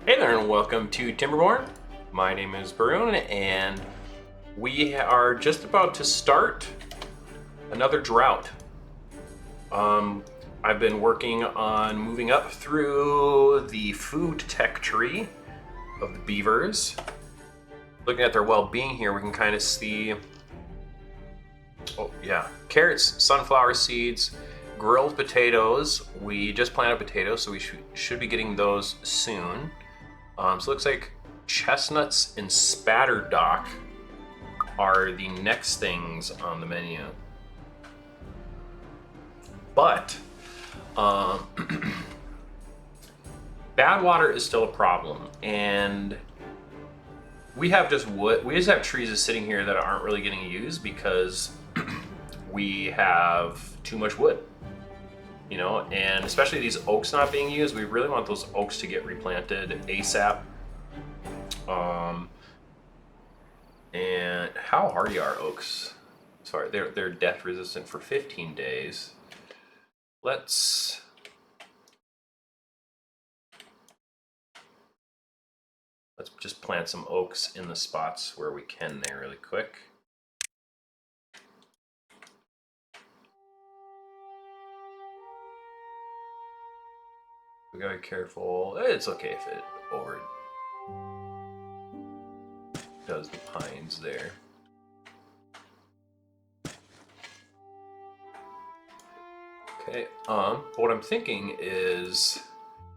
Hey there and welcome to Timberborn. My name is Barun and we are just about to start another drought. I've been working on moving up through the food tech tree of the beavers. Looking at their well-being here, we can kind of see, oh yeah, carrots, sunflower seeds, grilled potatoes. We just planted potatoes, so we should be getting those soon. So it looks like chestnuts and spatterdock are the next things on the menu. But bad water is still a problem, and we have just wood. We just have trees just sitting here that aren't really getting used because we have too much wood. You know, and especially these oaks not being used, we really want those oaks to get replanted ASAP. And how hardy are oaks? Sorry, they're death resistant for 15 days. Let's just plant some oaks in the spots where we can there really quick. We gotta be careful. It's okay if it does the pines there. Okay, what I'm thinking is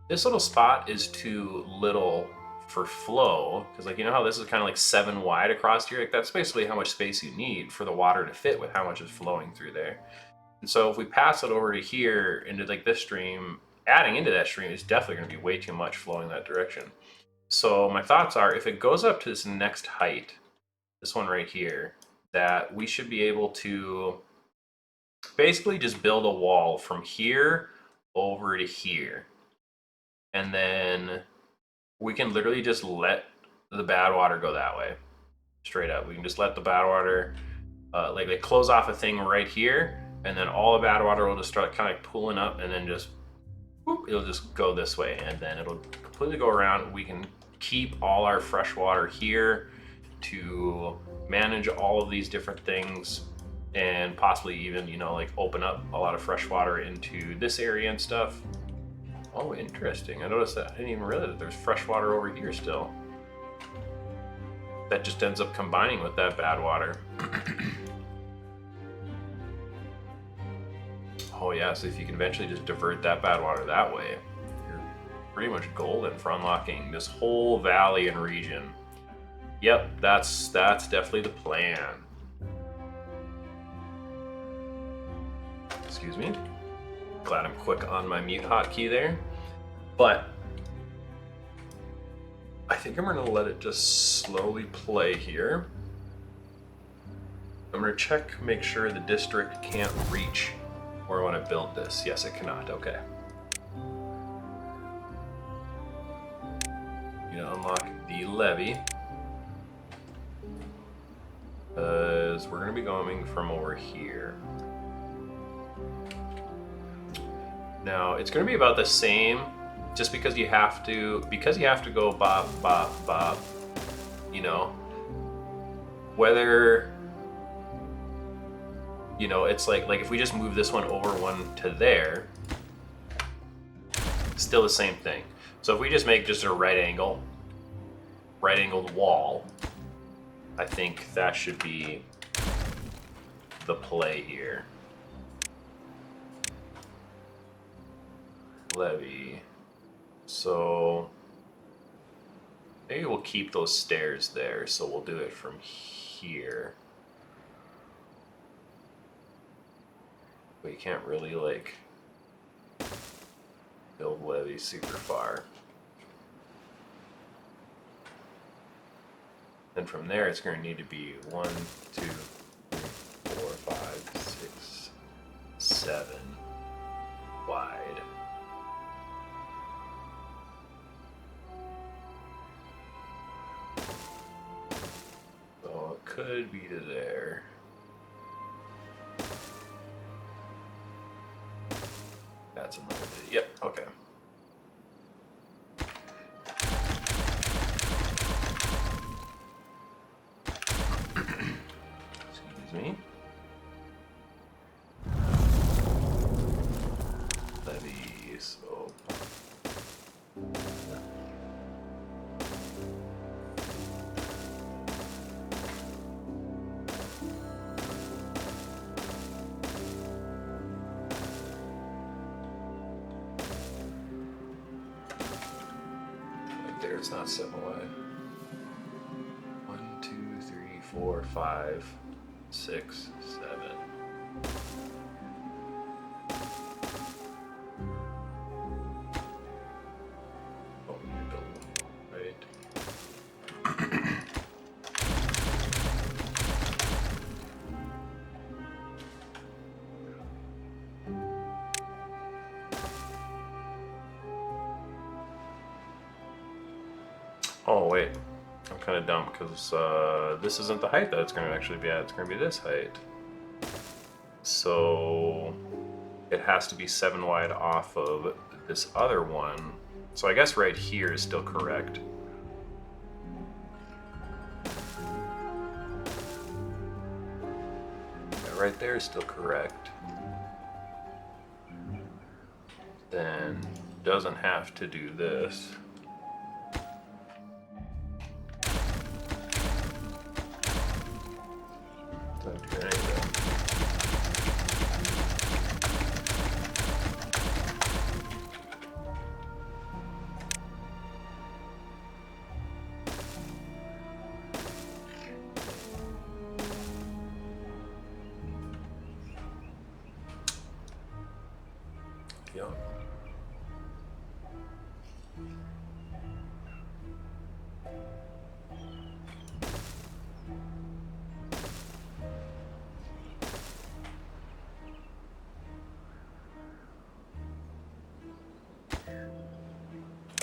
this little spot is too little for flow, because like, you know how this is kind of like 7 wide across here? Like that's basically how much space you need for the water to fit with how much is flowing through there. And so if we pass it over to here into like this stream, adding into that stream is definitely going to be way too much flowing that direction. So my thoughts are, if it goes up to this next height, this one right here, that we should be able to basically just build a wall from here over to here. And then we can literally just let the bad water go that way. Straight up. We can just let the bad water, like they close off a thing right here, and then all the bad water will just start kind of like pooling up, and then just, whoop, it'll just go this way, and then it'll completely go around. We can keep all our fresh water here to manage all of these different things, and possibly even, you know, like open up a lot of fresh water into this area and stuff. Oh, interesting. I noticed that. I didn't even realize that there's fresh water over here still. That just ends up combining with that bad water. Oh yeah, so if you can eventually just divert that bad water that way, you're pretty much golden for unlocking this whole valley and region. Yep, that's definitely the plan. Excuse me. Glad I'm quick on my mute hotkey there. But I think I'm gonna let it just slowly play here. I'm gonna check, make sure the district can't reach where I want to build this. Yes, it cannot. Okay. You know, unlock the levee. Because we're gonna be going from over here. Now it's gonna be about the same, just because you have to go bop, bop, bop, you know, whether, you know, it's like if we just move this one over one to there, still the same thing. So if we just make just a right angled wall, I think that should be the play here. Levee. So maybe we'll keep those stairs there, so we'll do it from here. But you can't really like build levee super far. Then from there it's going to need to be 1, 2, 3, 4, 5, 6, 7 wide. So it could be to there. That's another bit. Yep, okay. right there, it's not 7 wide. 1, 2, 3, 4, 5, 6, 7. Oh, right. Oh wait, I'm kind of dumb because this isn't the height that it's going to actually be at. It's going to be this height. So it has to be 7 wide off of this other one. So I guess right here is still correct. Yeah, right there is still correct. Then doesn't have to do this. Doesn't do anything. Yep.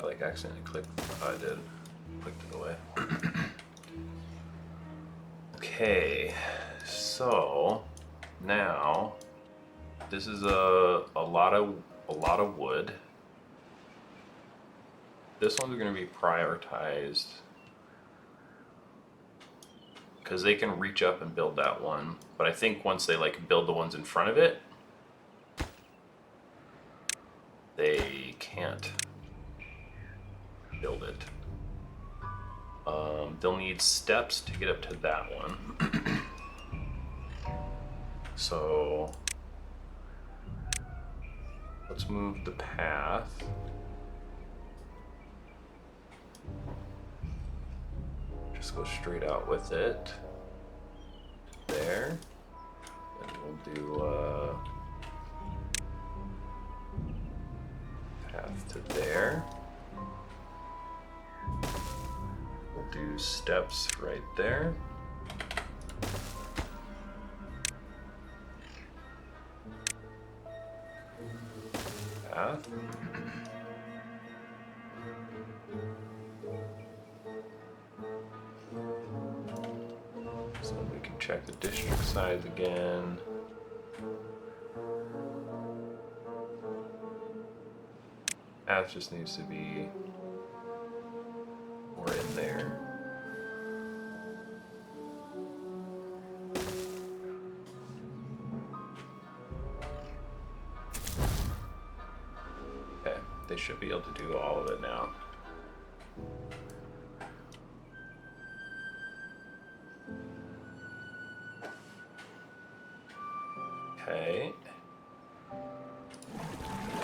I like accidentally clicked. I did. Clicked it away. Okay, so now this is a lot of wood. This one's going to be prioritized because they can reach up and build that one. But I think once they like build the ones in front of it, they can't build it. They'll need steps to get up to that one. So let's move the path. Just go straight out with it. There. And we'll do path to there. We'll do steps right there. Path. So we can check the district size again. Path just needs to be more in there. Okay, they should be able to do all of it now. Okay.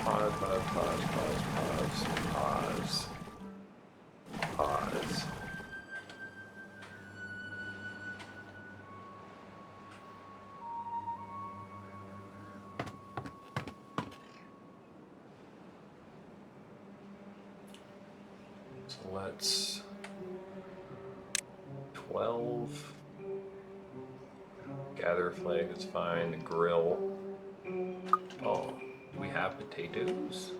Pause, pause, pause, pause, pause, pause, pause. So let's 12. Gather a flag is fine. Grill. Oh, do we have potatoes?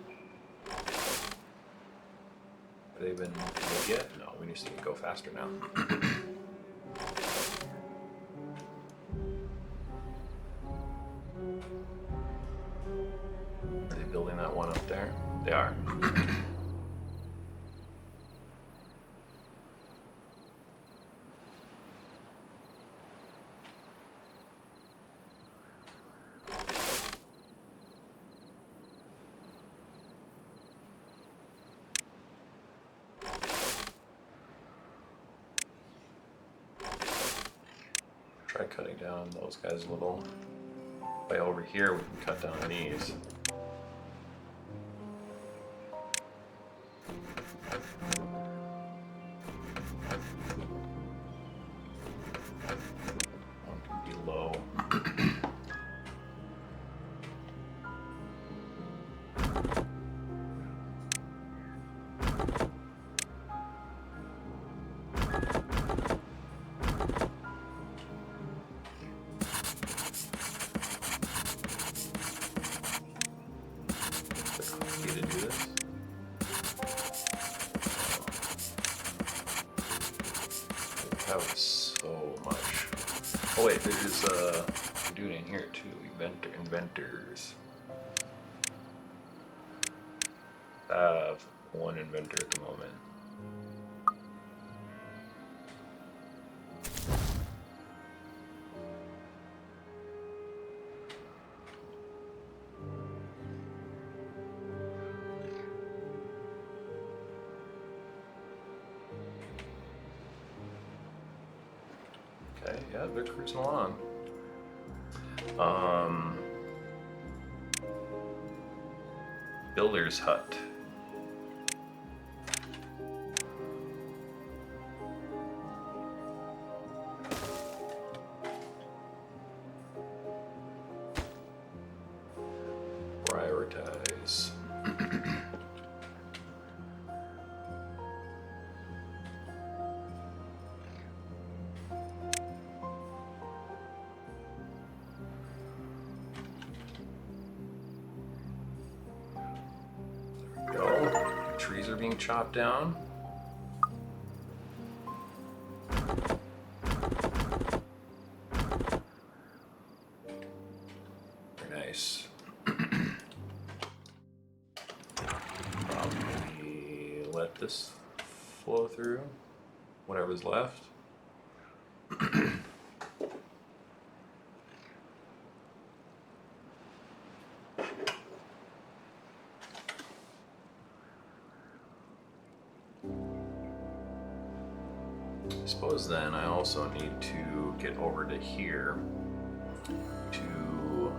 Have they been made yet? No, we need to go faster now. Are they building that one up there? They are. Try cutting down those guys a little. Way over here, we can cut down these. That was so much. Oh wait, there's a dude in here too. Inventors. I have one inventor at the moment. Okay, yeah, they're cruising along. Builder's hut. Prioritize. Trees are being chopped down. Very nice. Probably let this flow through, whatever's left. I suppose then I also need to get over to here to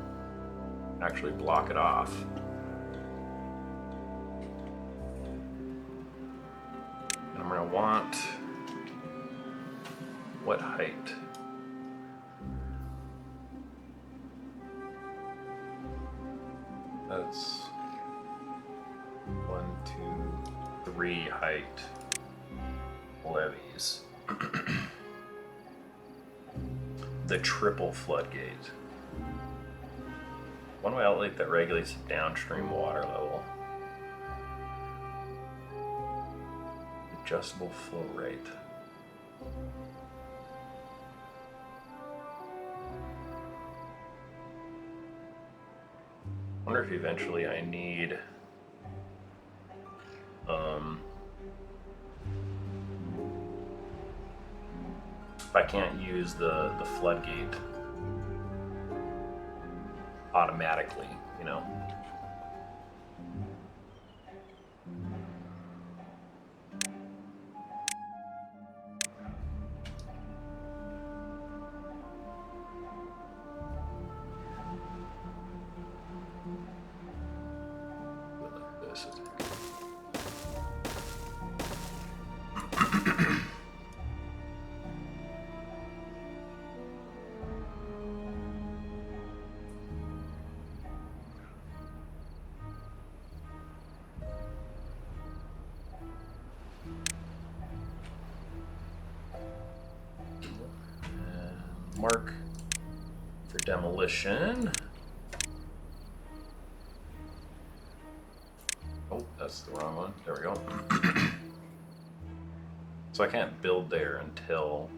actually block it off. And I'm going to want what height? That's 1, 2, 3 height levees. The triple floodgate. One-way outlet that regulates the downstream water level. Adjustable flow rate. Wonder if eventually I need if I can't use the floodgate automatically, you know. Like this. Mark for demolition. Oh, that's the wrong one. There we go. So I can't build there until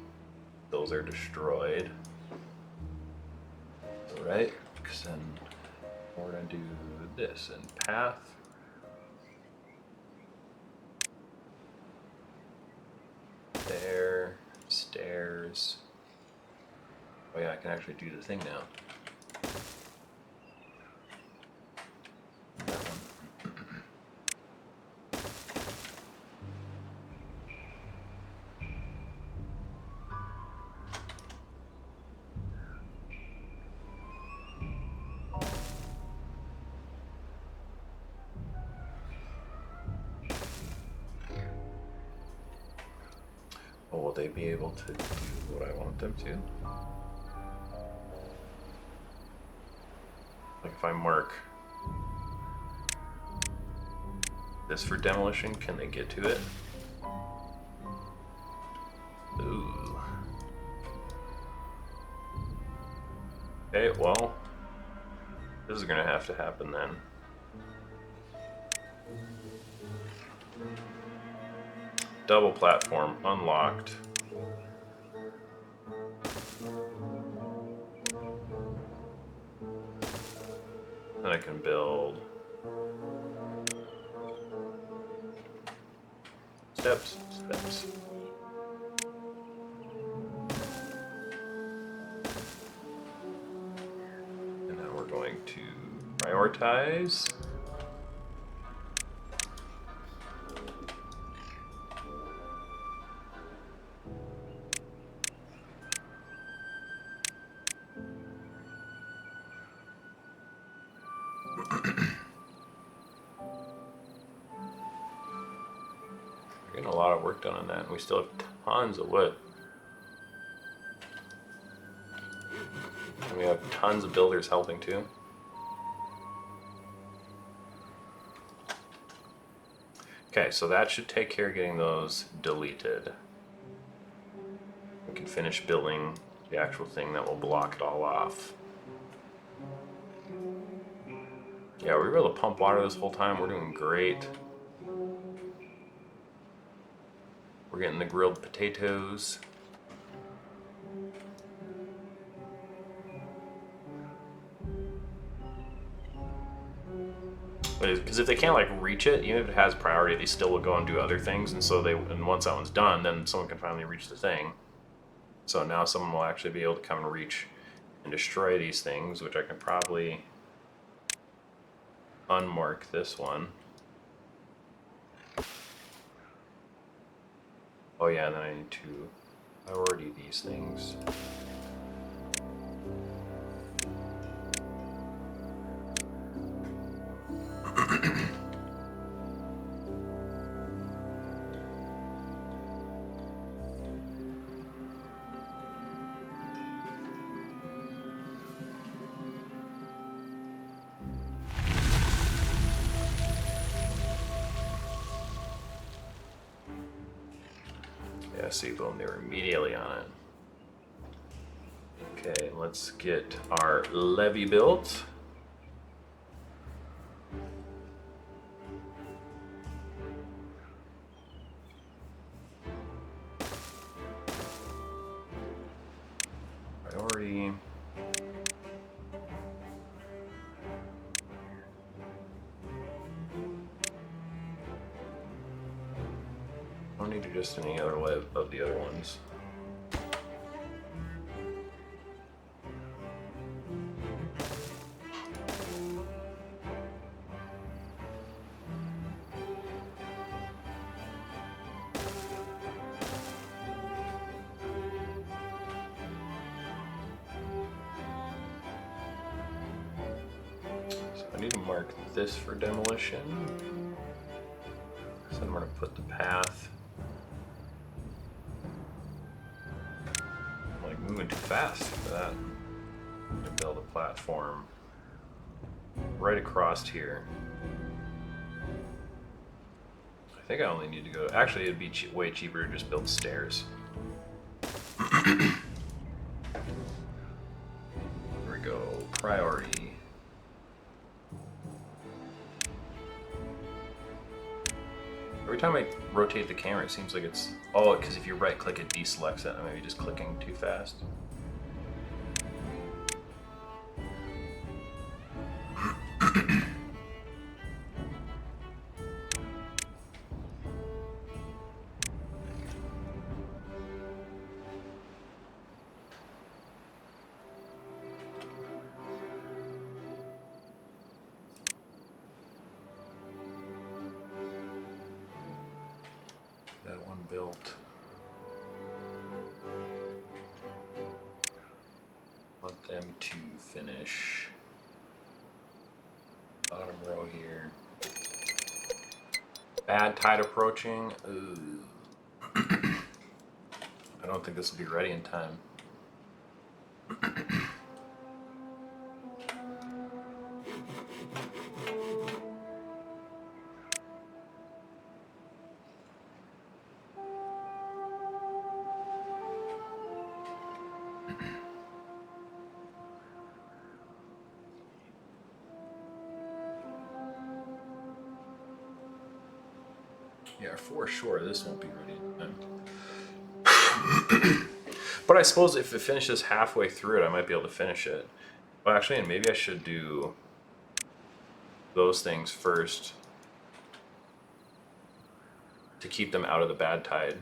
those are destroyed. Alright, because then we're going to do this in path. There, stairs. Oh yeah, I can actually do the thing now. That one. Oh, will they be able to do what I want them to? Like if I mark this for demolition, can they get to it? Ooh. Okay, well, this is gonna have to happen then. Double platform unlocked. I can build steps. And then we're going to prioritize. Getting a lot of work done on that, and we still have tons of wood. And we have tons of builders helping too. Okay, so that should take care of getting those deleted. We can finish building the actual thing that will block it all off. Yeah, we were able to pump water this whole time. We're doing great. We're getting the grilled potatoes. Because if they can't like reach it, even if it has priority, they still will go and do other things. And so and once that one's done, then someone can finally reach the thing. So now someone will actually be able to come and reach and destroy these things, which I can probably unmark this one. Oh yeah, and then I need to priority these things. Yeah, see, boom, they were immediately on it. Okay, let's get our levee built. Priority. Don't need to just any other of the other ones. So I need to mark this for demolition. So I'm going to put the path. I'm like moving too fast for that. I'm going to build a platform right across here. I think I only need to go. Actually, it'd be way cheaper to just build stairs. There we go. Priority. Every time I rotate the camera, it seems like it's... Oh, because if you right-click, it deselects it. I may be just clicking too fast. That one built. Want them to finish bottom row here. Bad tide approaching. Ooh. I don't think this will be ready in time. Yeah, for sure, this won't be ready in time. But I suppose if it finishes halfway through it, I might be able to finish it. Well, actually, and maybe I should do those things first to keep them out of the bad tide.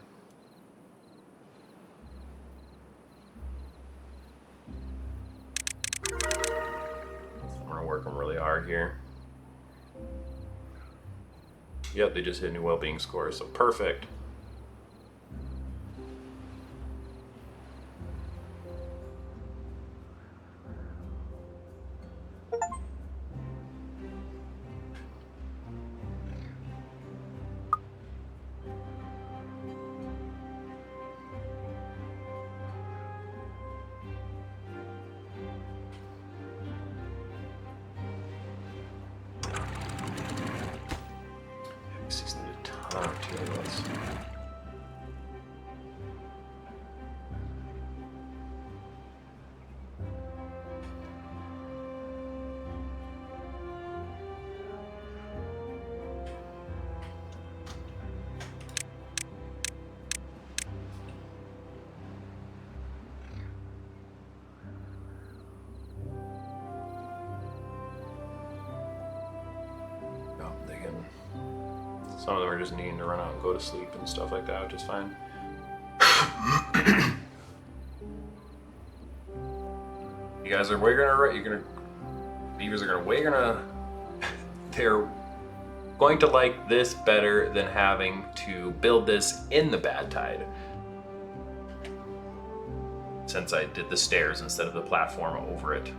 I'm gonna work them really hard here. Yep, they just hit a new well-being score, so perfect. These need a ton of materials. Some of them are just needing to run out and go to sleep and stuff like that, which is fine. You guys are beavers are they're going to like this better than having to build this in the bad tide. Since I did the stairs instead of the platform over it.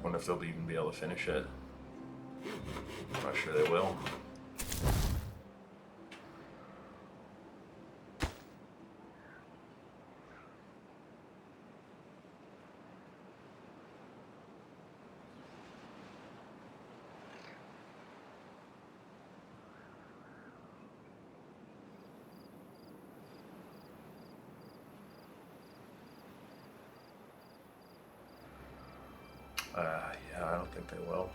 Wonder if they'll even be able to finish it. I'm not sure they will. Yeah, I don't think they will.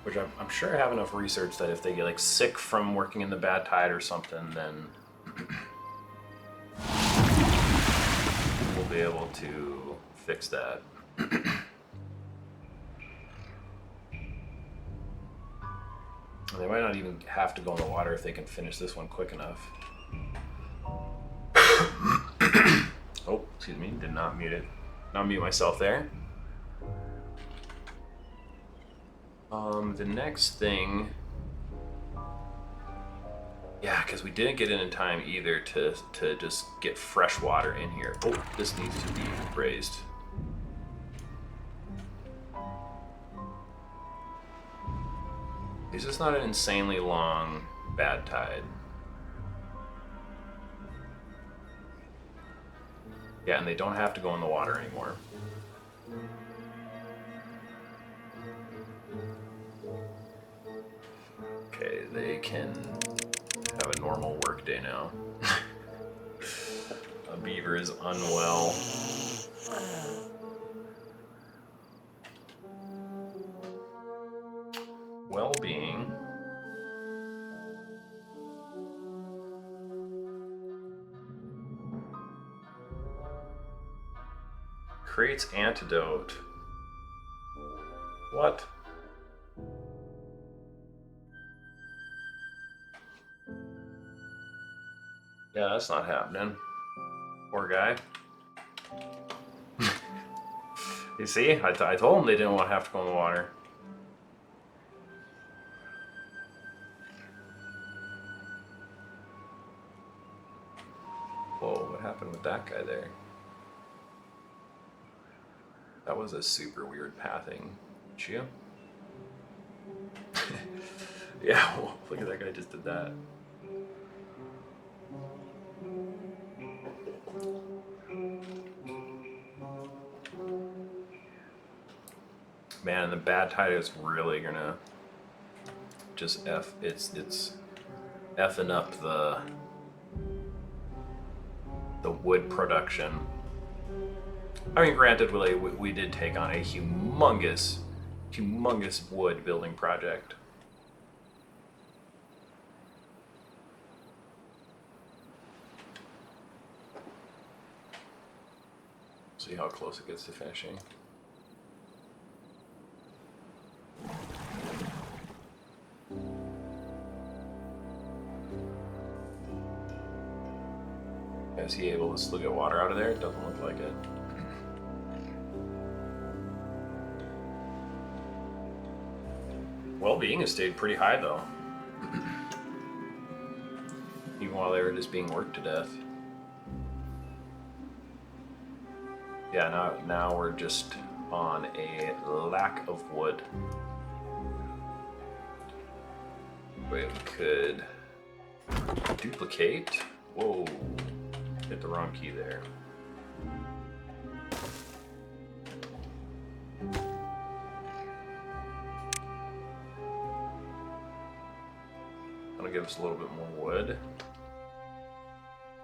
Which I'm sure I have enough research that if they get like sick from working in the bad tide or something, then we'll be able to fix that. They might not even have to go in the water if they can finish this one quick enough. Oh, excuse me, did not mute it. Not mute myself there. The next thing, yeah, because we didn't get in time either to just get fresh water in here. Oh, this needs to be raised. Is this not an insanely long bad tide? Yeah, and they don't have to go in the water anymore. Okay, they can have a normal work day now. A beaver is unwell. Well-being. Creates antidote. What? Yeah, that's not happening. Poor guy. You see, I told him they didn't want to have to go in the water. Whoa, what happened with that guy there? That was a super weird pathing. Chia? Yeah, whoa, look at that guy just did that. Man, the bad tide is really gonna just it's effing up the wood production. I mean, granted, we did take on a humongous wood building project. See how close it gets to finishing. Is he able to still get water out of there? It doesn't look like it. Well-being has stayed pretty high though. Even while they were just being worked to death. Yeah, now we're just on a lack of wood. Wait, we could duplicate. Whoa, hit the wrong key there. That'll give us a little bit more wood.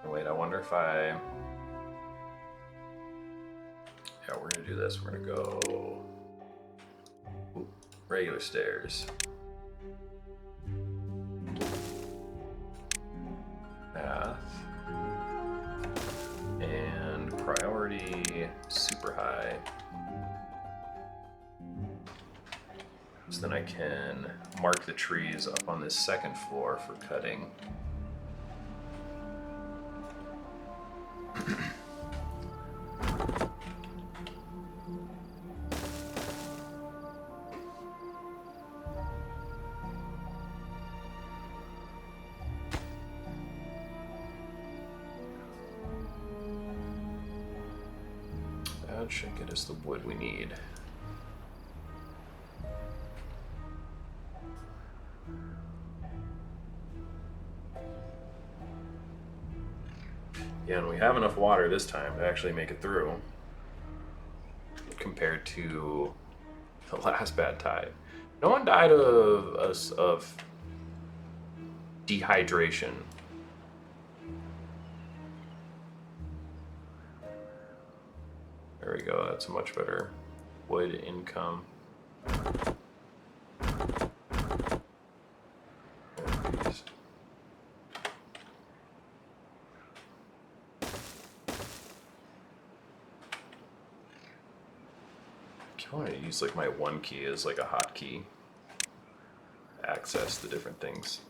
Wait, I wonder if I... Yeah, we're gonna do this. We're gonna go regular stairs. Path. And priority super high. So then I can mark the trees up on this second floor for cutting. That should get us the wood we need. Yeah, and we have enough water this time to actually make it through compared to the last bad tide. No one died of dehydration. There we go, that's a much better wood income. I want to use like my one key as like a hotkey. Access the different things.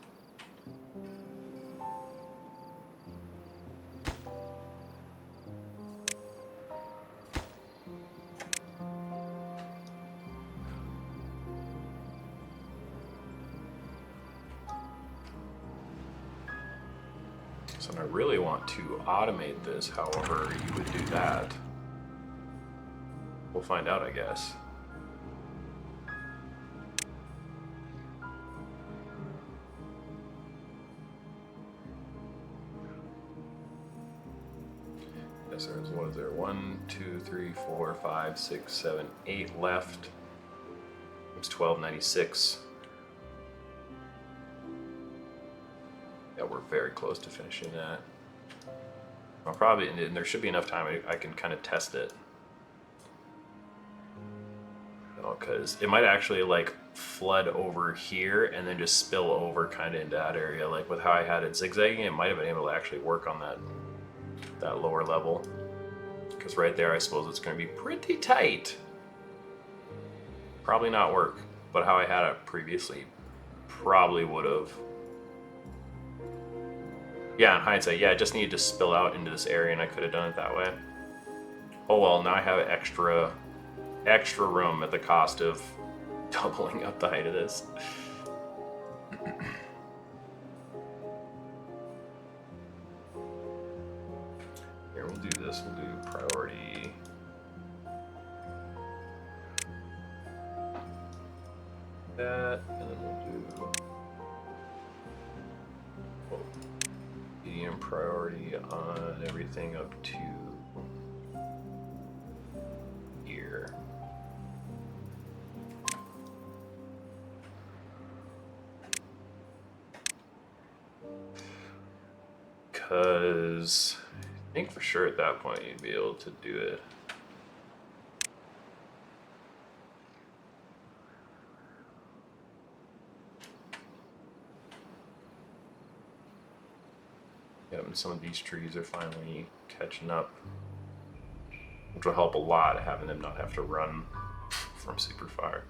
So I really want to automate this, however you would do that. We'll find out, I guess. Yes, there's, what is there? 1, 2, 3, 4, 5, 6, 7, 8 left. It's 1296. Yeah, we're very close to finishing that. I'll probably, and there should be enough time I can kind of test it. Because it might actually like flood over here and then just spill over kind of into that area. Like with how I had it zigzagging, it might have been able to actually work on that lower level. Because right there, I suppose it's going to be pretty tight. Probably not work, but how I had it previously probably would have. Yeah, in hindsight, yeah, it just needed to spill out into this area and I could have done it that way. Oh well, now I have extra room at the cost of doubling up the height of this. Here, we'll do this. We'll do priority. That, and then we'll do medium priority on everything up to here. Because I think for sure at that point you'd be able to do it. and some of these trees are finally catching up, which will help a lot, having them not have to run from super far.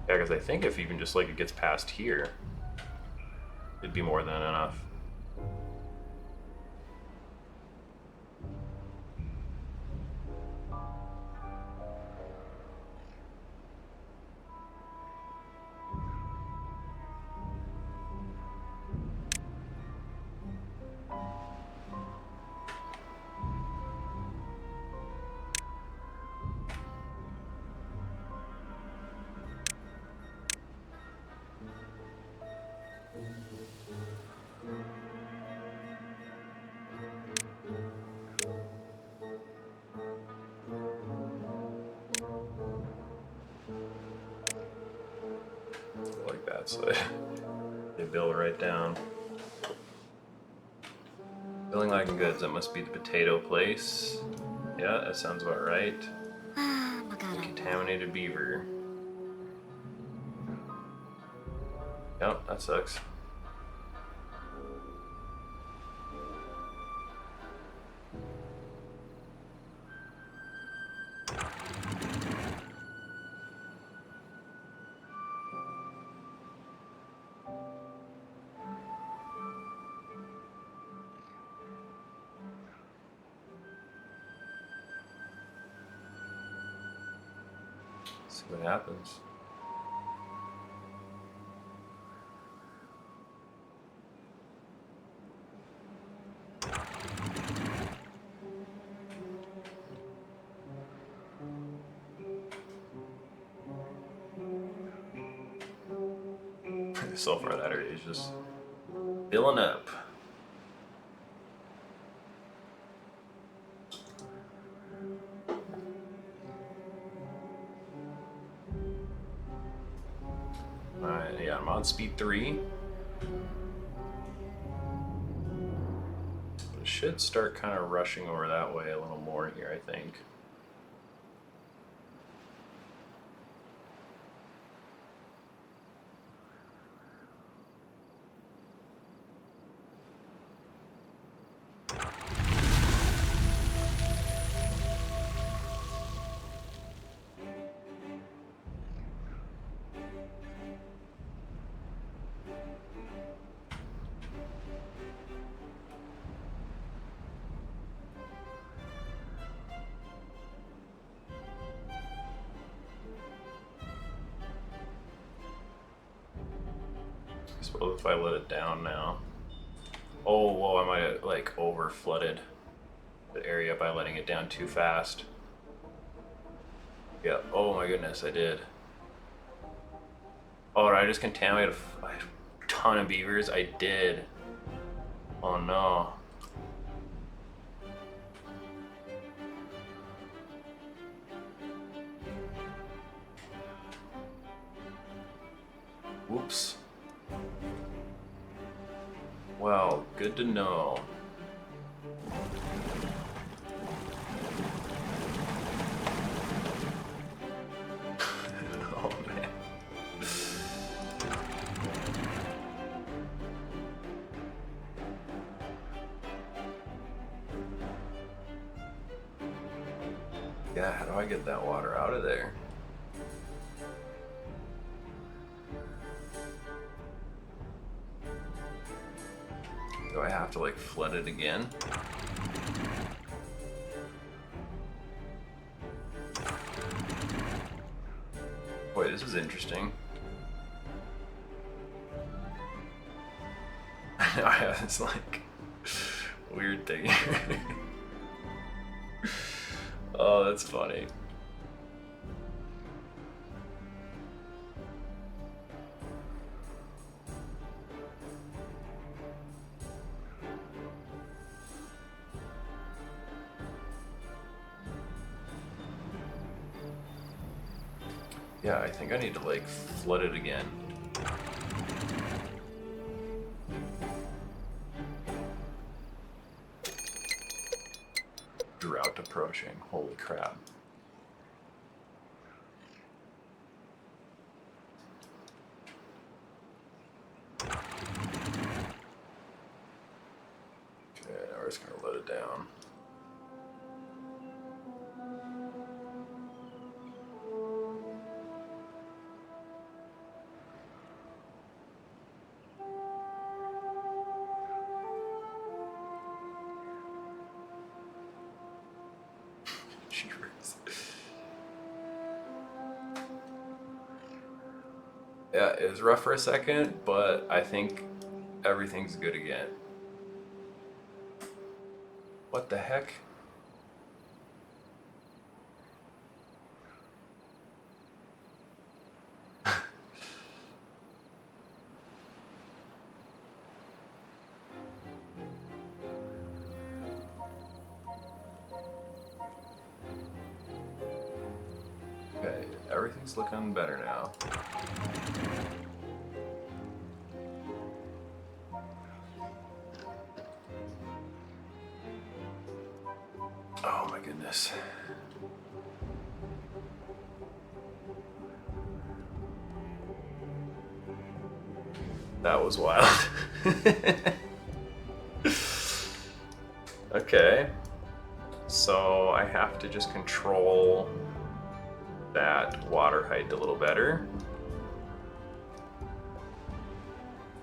Yeah, because I think if even just like it gets past here, it'd be more than enough. Like that, so they bill right down. Billing Lagging Goods, that must be the potato place. Yeah, that sounds about right. Contaminated beaver. Yep, that sucks. See what happens. So far that area is just filling up. Alright, yeah, I'm on speed 3. It should start kind of rushing over that way a little more here, I think. I suppose if I let it down now. Oh, whoa, I might have like over flooded the area by letting it down too fast. Yeah, oh my goodness, I did. Oh, did I just contaminated a ton of beavers? I did. Oh no. Whoops. Well, good to know. Oh man. Yeah, how do I get that water out of there? Do I have to like flood it again? Boy, this is interesting. I have this like weird thing. Oh, that's funny. Yeah, I think I need to like flood it again. Drought approaching, holy crap. water's gonna let it down. Yeah, it was rough for a second, but I think everything's good again. What the heck? Okay, everything's looking better now. Oh my goodness. That was wild. Okay. So I have to just control that water height a little better.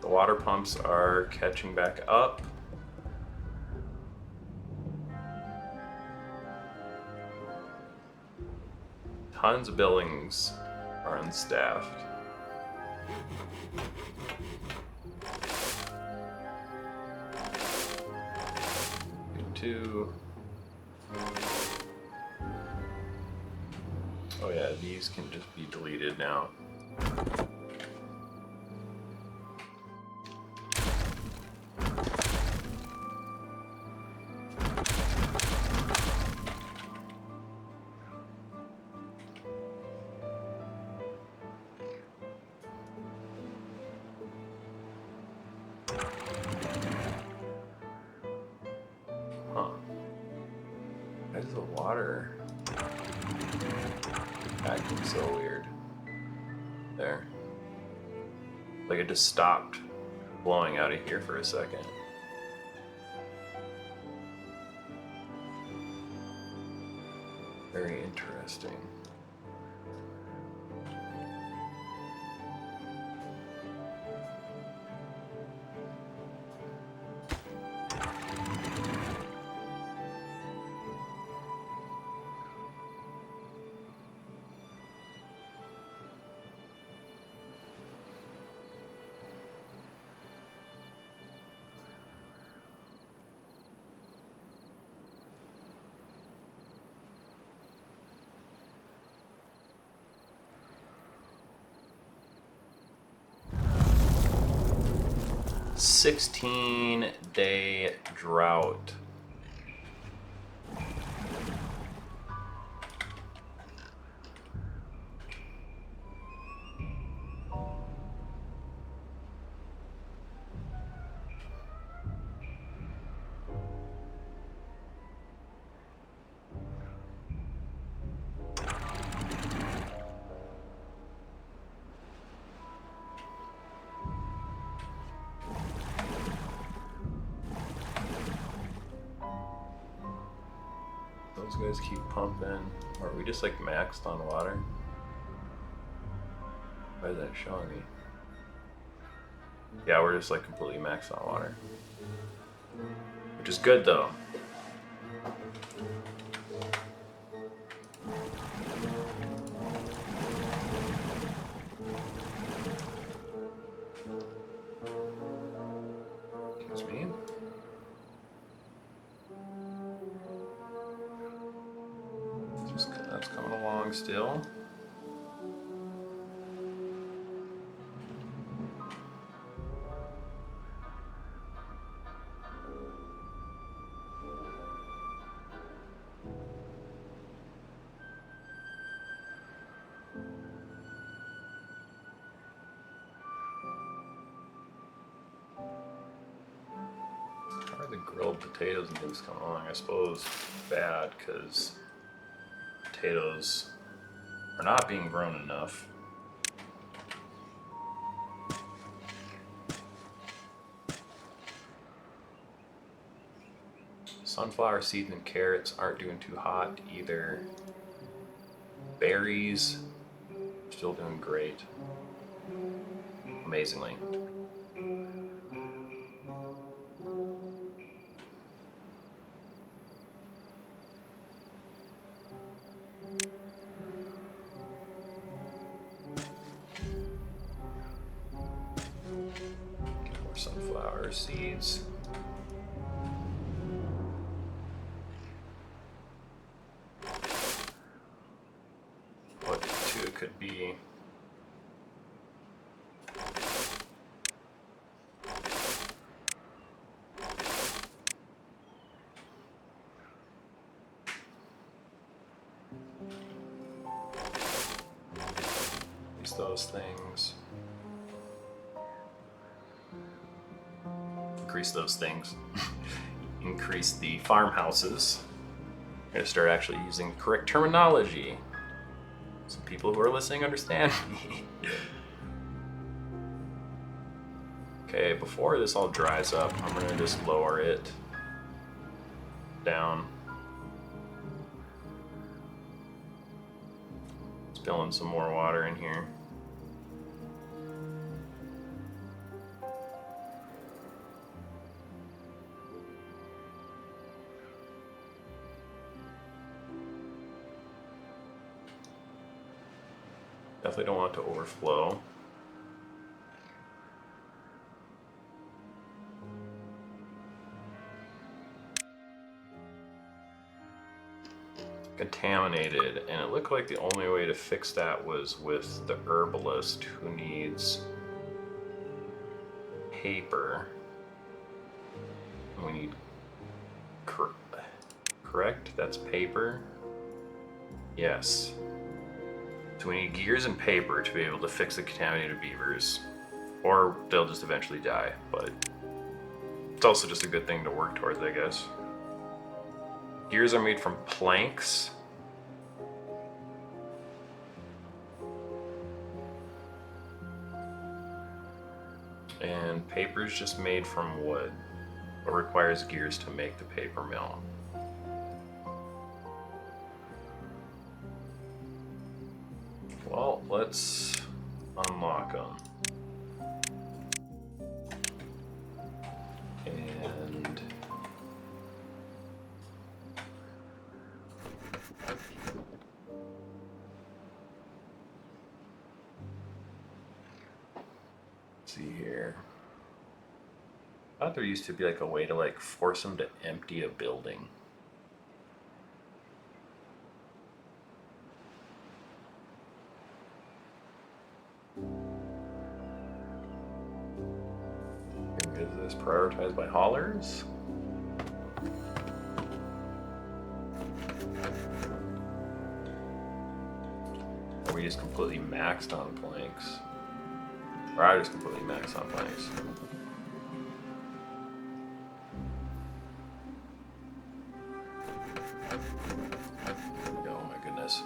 The water pumps are catching back up. Tons of buildings are unstaffed. Two. Oh yeah, these can just be deleted now. Huh. Why does the water acting so weird? There. Like it just stopped blowing out of here for a second. Very interesting. "16-day drought." Those guys keep pumping. Or are we just like maxed on water? Why is that showing me? Yeah, we're just like completely maxed on water. Which is good though. Excuse me. That's coming along still. How are the grilled potatoes and things coming along? I suppose bad because potatoes are not being grown enough. Sunflower seeds and carrots aren't doing too hot either. Berries, still doing great. Amazingly. More sunflower seeds. What two could be? Those things. Increase those things. Increase the farmhouses. I'm going to start actually using correct terminology. Some people who are listening understand me. Okay, before this all dries up, I'm going to just lower it down. Spilling some more water in here. Definitely don't want it to overflow. Contaminated, and it looked like the only way to fix that was with the herbalist who needs paper. We need correct? That's paper? Yes. So we need gears and paper to be able to fix the contaminated beavers, or they'll just eventually die, but it's also just a good thing to work towards, I guess. Gears are made from planks. And paper is just made from wood, but requires gears to make the paper mill. Well, let's unlock them. And let's see here. I thought there used to be like a way to like force them to empty a building. Is this prioritized by haulers? Or are we just completely maxed on planks? Or I just completely maxed on planks. Oh my goodness.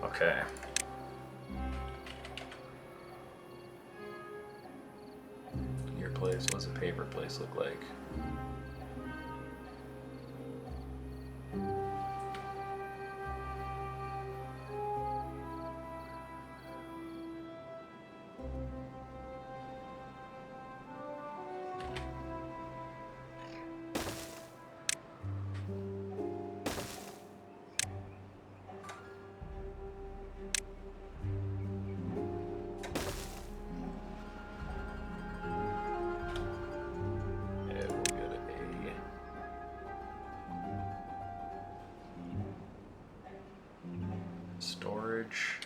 Okay. Your place, what's a paper place look like? Storage.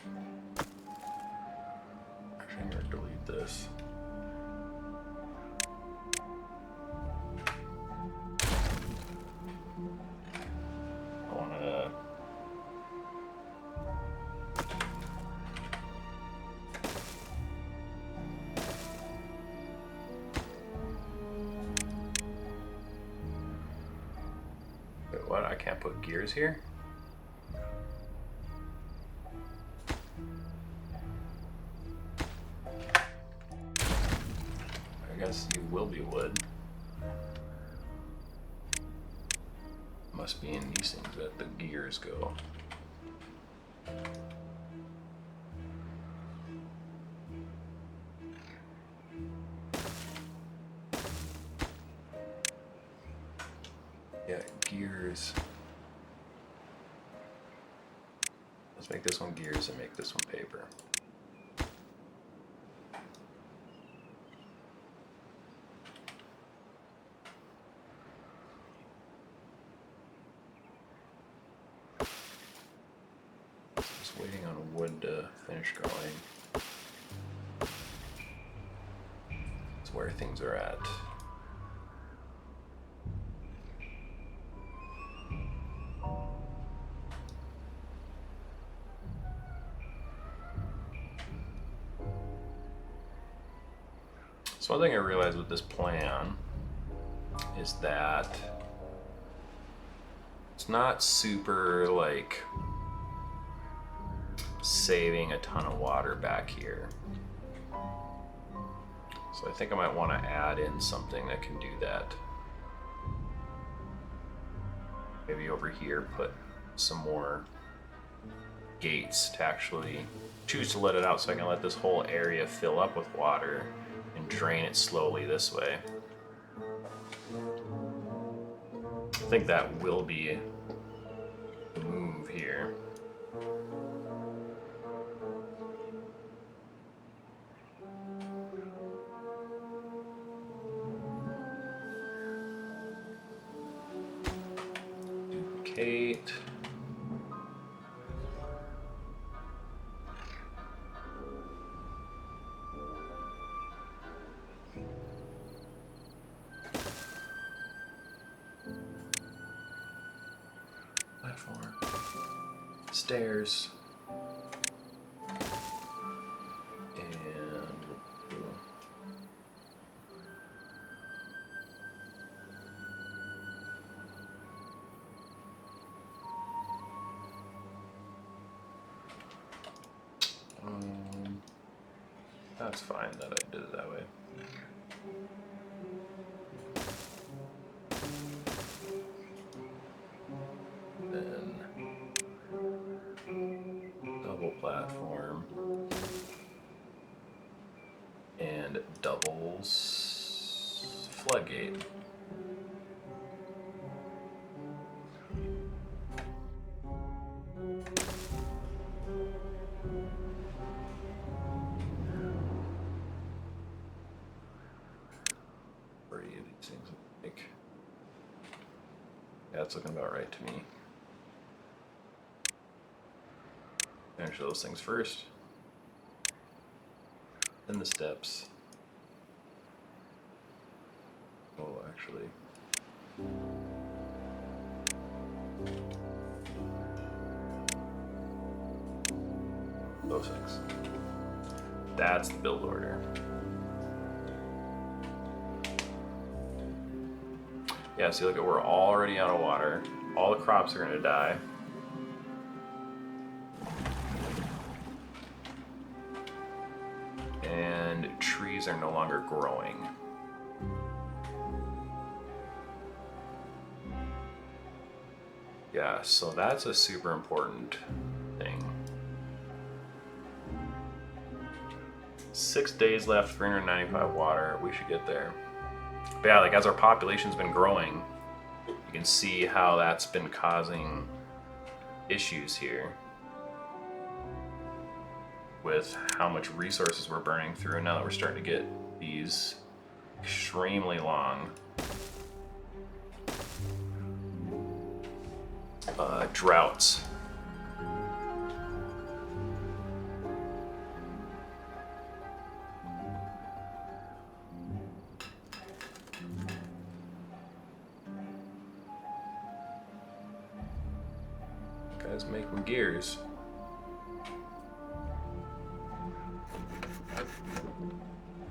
Actually, I'm gonna delete this. I wanna. Wait, what? I can't put gears here? I guess you will be wood. must be in these things that the gears go. Yeah, gears. Let's make this one gears and make this one paper. Just waiting on wood to finish going. That's where things are at. So one thing I realized with this plan is that it's not super like saving a ton of water back here. So I think I might want to add in something that can do that. Maybe over here put some more gates to actually choose to let it out so I can let this whole area fill up with water and drain it slowly this way. I think that will be the move here. Duplicate. Platform. Stairs. That's fine that I did it that way. Then double platform and doubles floodgate. That's looking about right to me. Finish those things first. Then the steps. Oh, actually. Those things. That's the build order. Yeah, see, look at, we're already out of water. All the crops are gonna die. And trees are no longer growing. Yeah, so that's a super important thing. 6 days left, 395 water. We should get there. But yeah, like as our population's been growing, you can see how that's been causing issues here with how much resources we're burning through. Now that we're starting to get these extremely long droughts. Guys making gears.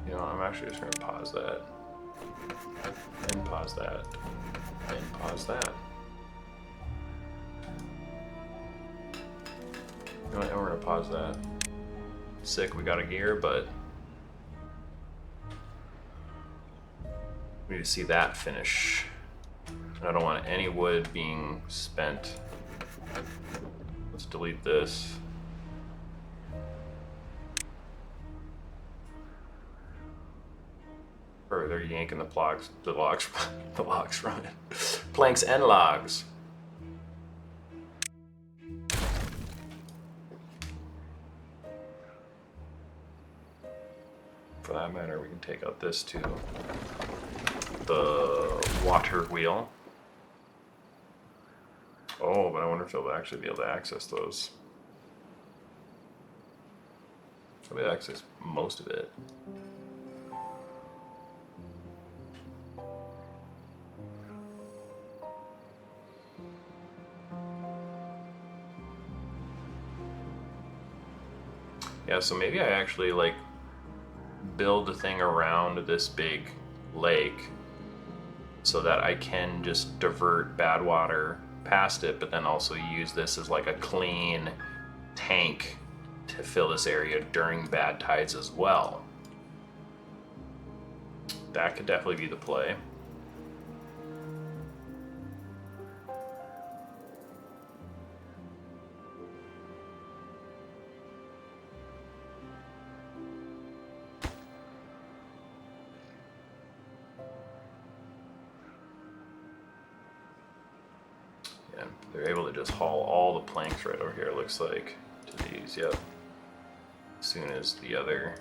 You know, I'm actually just going to pause that. And pause that. And pause that. You know what, and we're going to pause that. Sick, we got a gear, but we need to see that finish I don't want any wood being spent. Let's delete this. Or they're yanking the logs, the logs from it. Planks and logs. For that matter, we can take out this too. The water wheel. Oh, but I wonder if they'll actually be able to access those. They'll be able to access most of it. Yeah, so maybe I actually like build a thing around this big lake so that I can just divert bad water past it, but then also use this as like a clean tank to fill this area during bad tides as well. That could definitely be the play. They're able to just haul all the planks right over here, it looks like, to these, yep. As soon as the other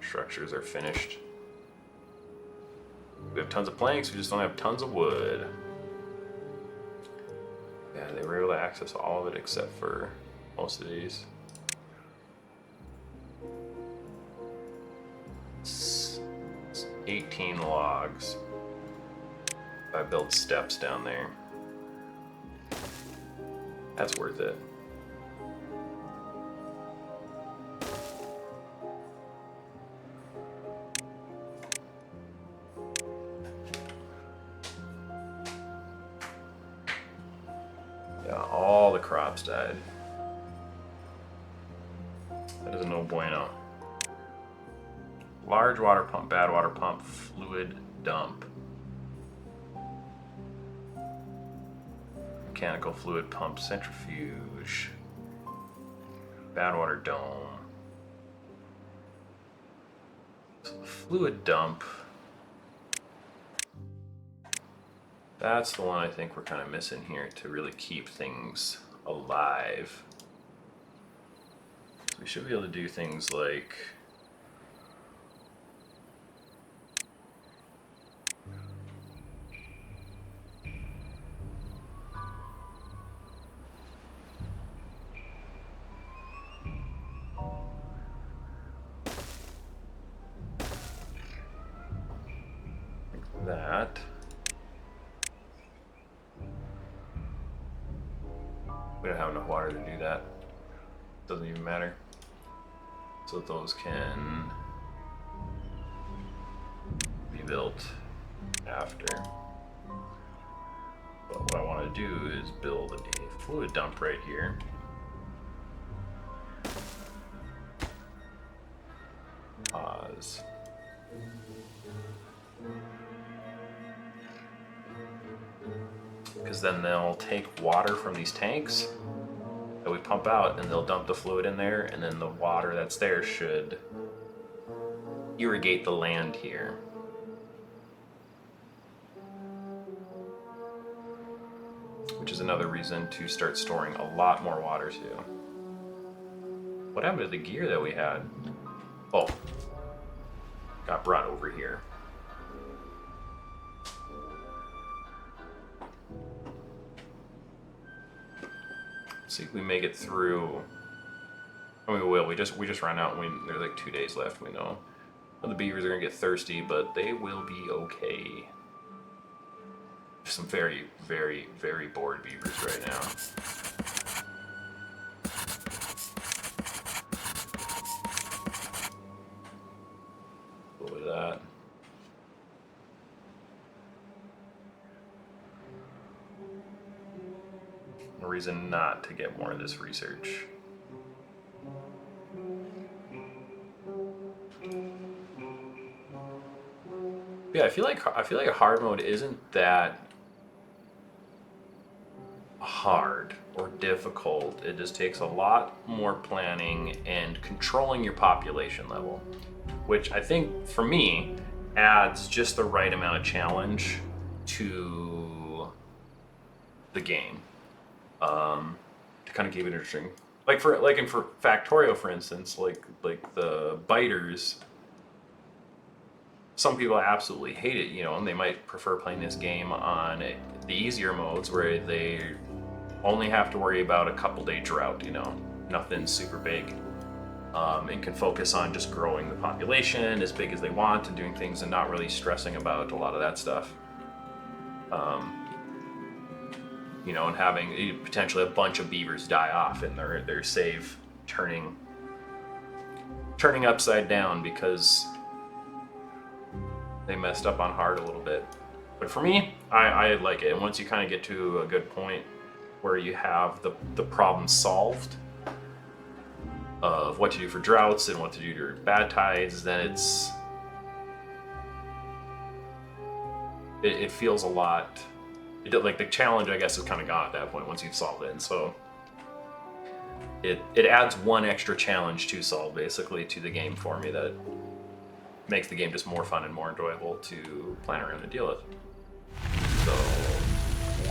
structures are finished. We have tons of planks, we just don't have tons of wood. Yeah, they were able to access all of it except for most of these. 18 logs. If I build steps down there. That's worth it. Yeah, all the crops died. That is no bueno. Large water pump, bad water pump, fluid dump. Mechanical fluid pump, centrifuge, bad water dome. So the fluid dump, that's the one I think we're kind of missing here to really keep things alive. So we should be able to do things like that. We don't have enough water to do that. Doesn't even matter. So those can be built after. But what I want to do is build a fluid dump right here. Pause. Because then they'll take water from these tanks that we pump out and they'll dump the fluid in there, and then the water that's there should irrigate the land here. Which is another reason to start storing a lot more water too. What happened to the gear that we had? Oh, got brought over here. See if we make it through. I mean, we will. We just ran out. And there's like 2 days left. We know. The beavers are gonna get thirsty, but they will be okay. There's some very, very, very bored beavers right now. A little bit of that. No reason not to get more of this research. Yeah, I feel like a hard mode isn't that hard or difficult. It just takes a lot more planning and controlling your population level, which I think for me adds just the right amount of challenge to the game, to kind of keep it interesting. For Factorio, for instance, like the biters, some people absolutely hate it, you know, and they might prefer playing this game on the easier modes where they only have to worry about a couple day drought, you know, nothing super big, and can focus on just growing the population as big as they want and doing things and not really stressing about a lot of that stuff. You know, and having potentially a bunch of beavers die off and their save turning upside down because they messed up on hard a little bit. But for me, I like it. And once you kind of get to a good point where you have the problem solved of what to do for droughts and what to do to bad tides, then it feels a lot. Like the challenge, I guess, is kind of gone at that point once you've solved it. And so it adds one extra challenge to solve, basically, to the game for me that makes the game just more fun and more enjoyable to plan around and deal with. So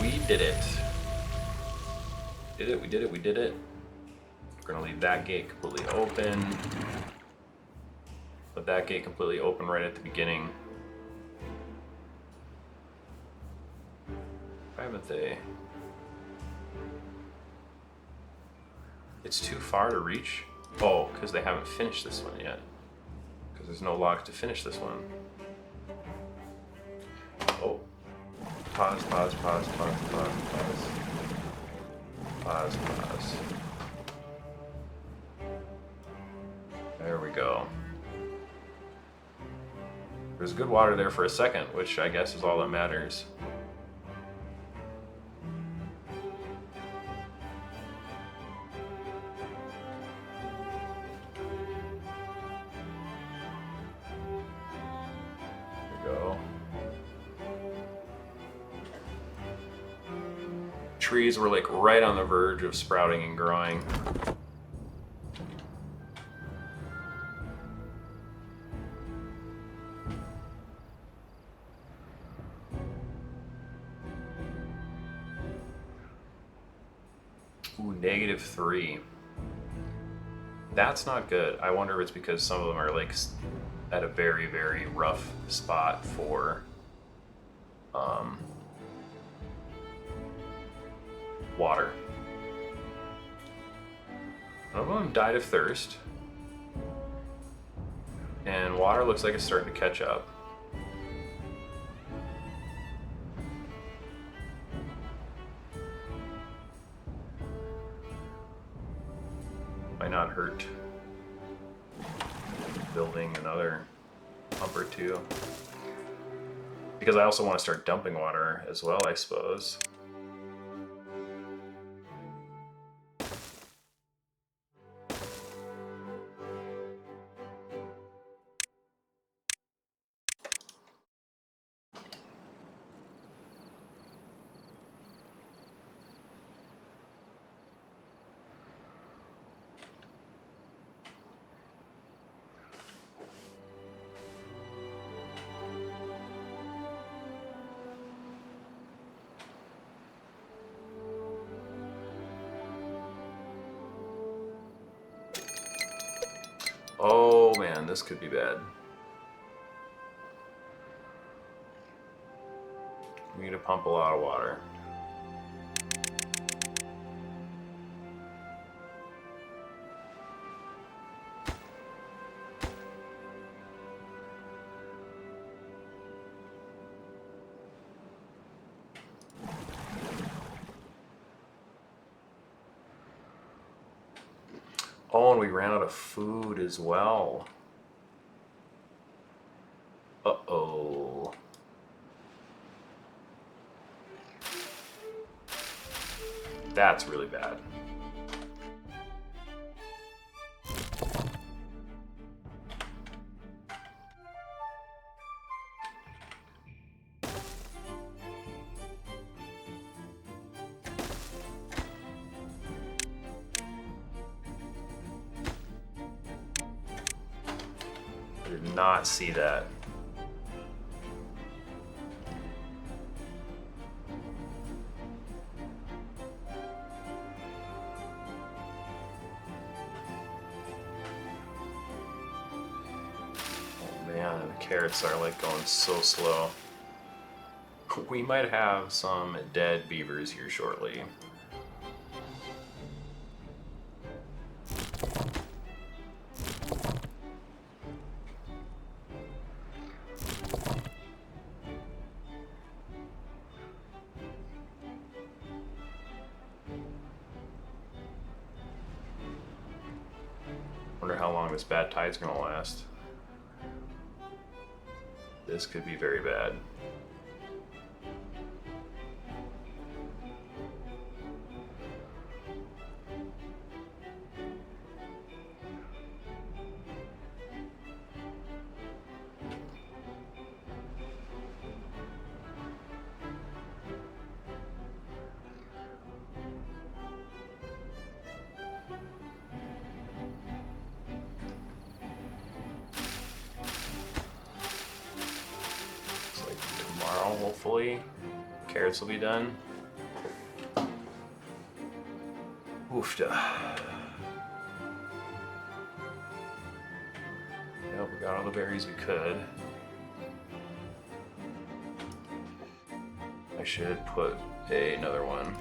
we did it. We did it. We're gonna leave that gate completely open. Let that gate completely open right at the beginning. Why haven't they? It's too far to reach? Oh, because they haven't finished this one yet. Because there's no log to finish this one. Oh. Pause. There we go. There's good water there for a second, which I guess is all that matters. Trees were like right on the verge of sprouting and growing. Ooh, -3. That's not good. I wonder if it's because some of them are like at a very, very rough spot for water. One of them died of thirst, and water looks like it's starting to catch up. Might not hurt building another pump or two, because I also want to start dumping water as well, I suppose. Oh man, this could be bad. We need to pump a lot of water. Oh, and we ran out of food as well. Uh-oh. That's really bad. did not see that. Oh man, the carrots are like going so slow. We might have some dead beavers here shortly. Wonder how long this bad tide's gonna last. This could be very bad. Hopefully, carrots will be done. Oofda. Yep, we got all the berries we could. I should put another one.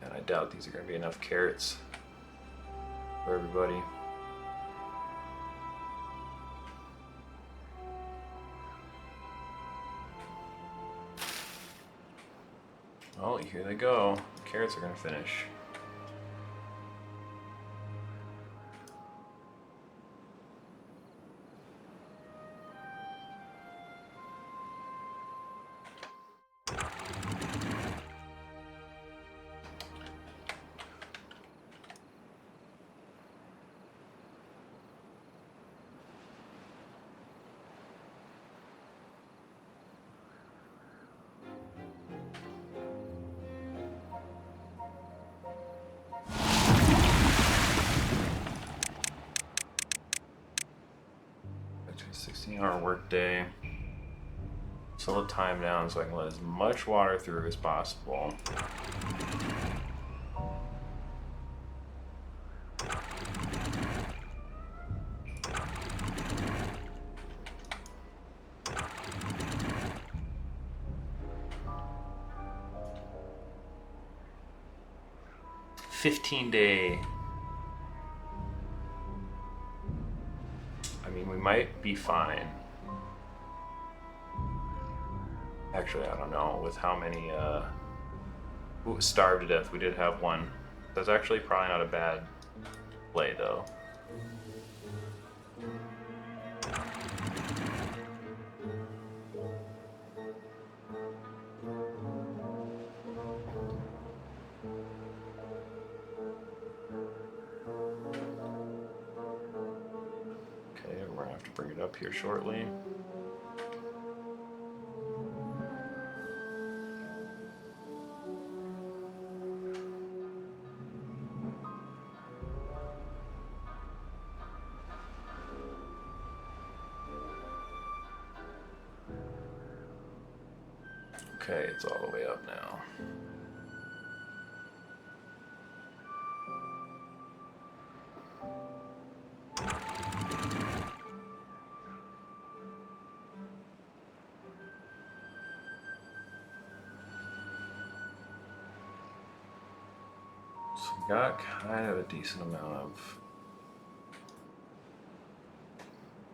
And I doubt these are going to be enough carrots for everybody. Oh, here they go. Carrots are going to finish. Actually, 16-hour workday. Slow the time down so I can let as much water through as possible. $15-day. I mean, we might be fine. Actually, I don't know with how many who starved to death. We did have one. That's actually probably not a bad play though. Okay, we're gonna have to bring it up here shortly. Okay, it's all the way up now. So we got kind of a decent amount of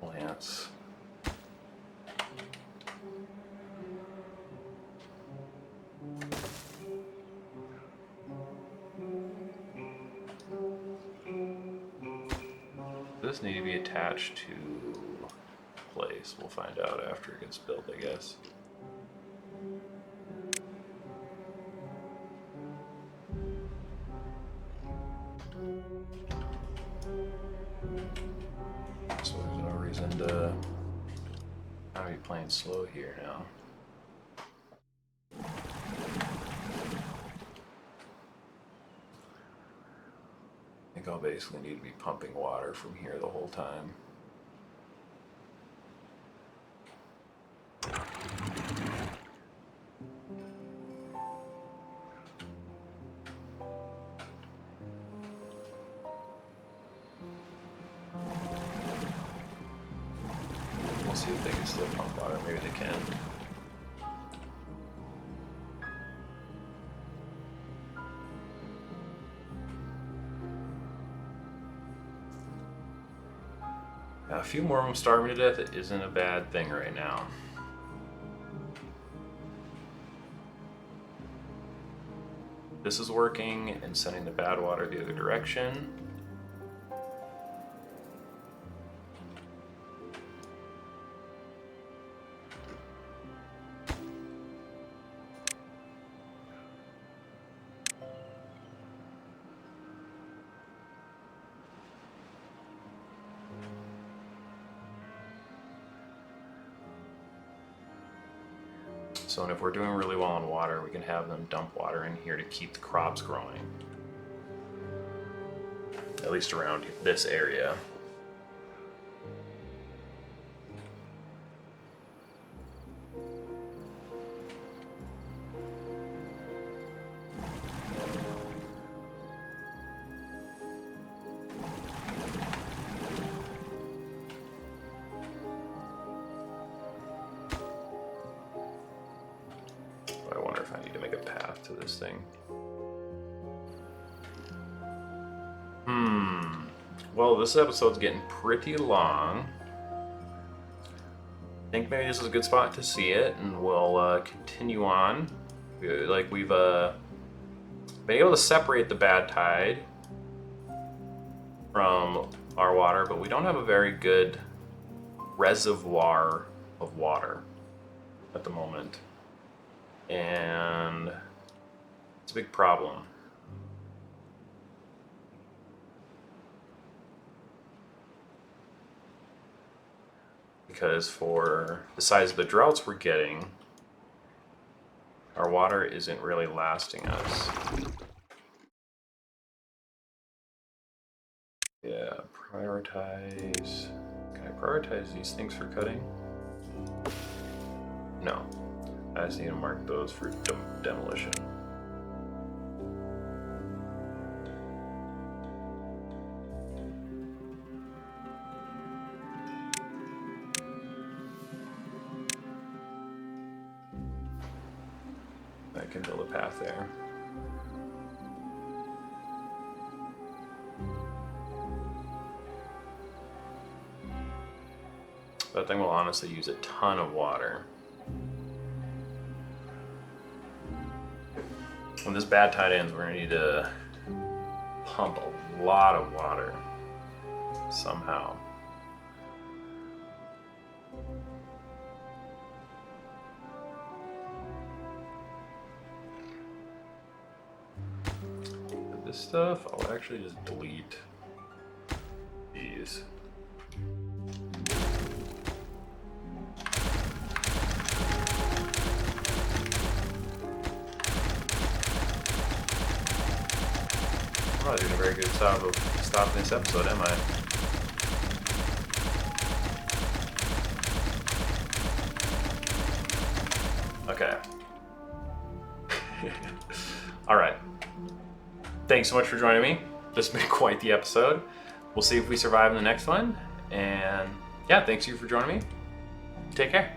plants. this need to be attached to place? We'll find out after it gets built, I guess. So there's no reason to not be playing slow here now. I think I'll basically need to be pumping water from here the whole time. We'll see if they can still pump water. Maybe they can. A few more of them starving to death, it isn't a bad thing right now. This is working and sending the bad water the other direction. So, and if we're doing really well on water, we can have them dump water in here to keep the crops growing. At least around this area. I wonder if I need to make a path to this thing. Well, this episode's getting pretty long. I think maybe this is a good spot to see it, and we'll continue on. We've been able to separate the bad tide from our water, but we don't have a very good reservoir of water at the moment. And it's a big problem. Because for the size of the droughts we're getting, our water isn't really lasting us. Yeah, prioritize. Can I prioritize these things for cutting? No. I just need to mark those for demolition. I can build a path there. That thing will honestly use a ton of water. When this bad tide ends, we're gonna need to pump a lot of water somehow. This stuff, I'll actually just delete these. I'm not doing a very good job of stopping this episode, am I? Okay. Alright. Thanks so much for joining me. This has been quite the episode. We'll see if we survive in the next one. And yeah, thanks you for joining me. Take care.